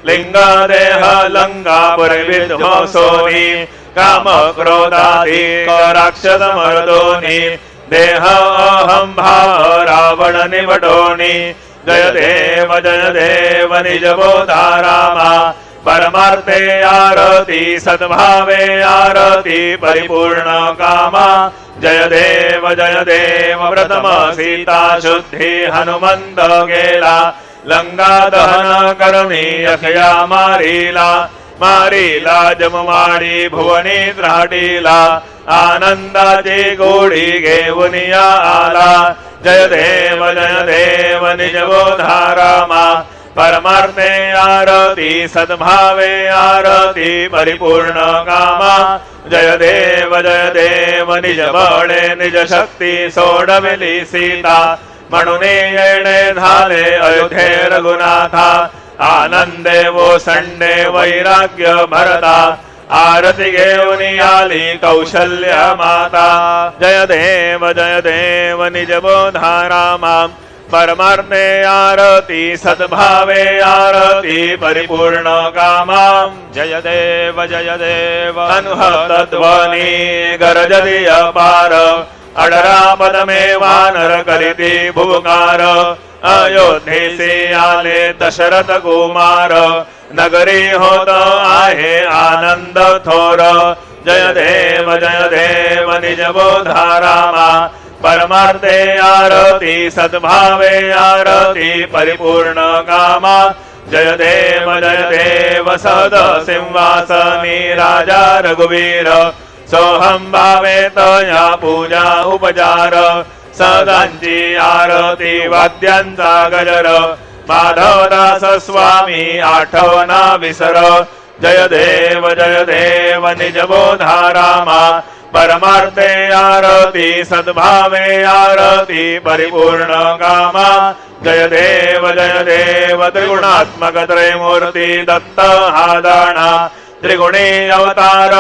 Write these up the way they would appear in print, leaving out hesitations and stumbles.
लिंग देह लंकापुरी विध्वंसोनी काम क्रोधाधिक राक्षस मर्दोनी देह अहम भाव रावण निवडोनी जय देव निज बोधा रामा परमार्थे आरती सद्भावे आरती परिपूर्ण कामा जय देव प्रथम सीता शुद्धि हनुमंत गेला लंका दहन करणी अखया मारीला जमवाडी भुवनी त्राटीला आनंदाची गोडी घेऊन आला जय देव निज बोधा रामा परमार्थे आरती सद्भावे आरती परिपूर्ण कामा जय देव निज बळे निज शक्ती सोडविली सीता म्हणून येणे झाले अयोध्ये रघुनाथा आनंदे वो संडे वैराग्य भरता आरती घेऊन आली कौशल्य माता जय देव निज बोधा रामा परमार्थे आरती सद्भावे आरती परिपूर्ण कामा जय देव अनुहतध्वनी गरजति अपार अडरा पदमे वानर करीती भुवकार अयोध्येसी आले दशरथ कुमार नगरी होत आहे आनंद थोर जय देव निज बोधा रामा परमार्थे आरती सद्भावे आरती परिपूर्ण कामा जय देव सद सिंहासनी राजा रघुवीर सोहम भावे तया पूजा उपचार सदांची आरती वाद्यांचा गजर माधवदास स्वामी आठवना विसर जय देव निज बोधा रामा परमार्थे आरती सद्भावे आरती परिपूर्ण कामा जय देव त्रिगुणात्मक त्रयमूर्ती दत्त हादाणा त्रिगुणी अवतार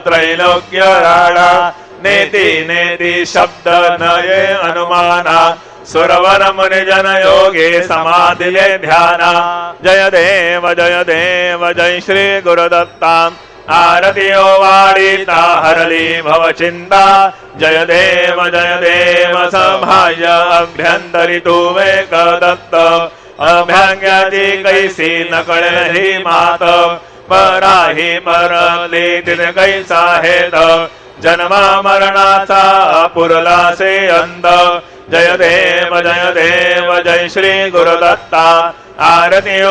त्रैलोक्य राणा नेति शब्द नये अनुमाना सुरवर मुनिजन योगे समाधिले ध्याना जय देव जय श्री गुरुदत्ता आरती वाडिता हरली भव चिंता जय देव सभाय अभ्यंतरी तू वेक दत्त अभ्यांग्याची कैसी नकळे ही मात पराही परली तिने कैसा हेत जन्मा मरणाचा पुरलासे अंत जय देव जय श्री गुरुदत्ता आरती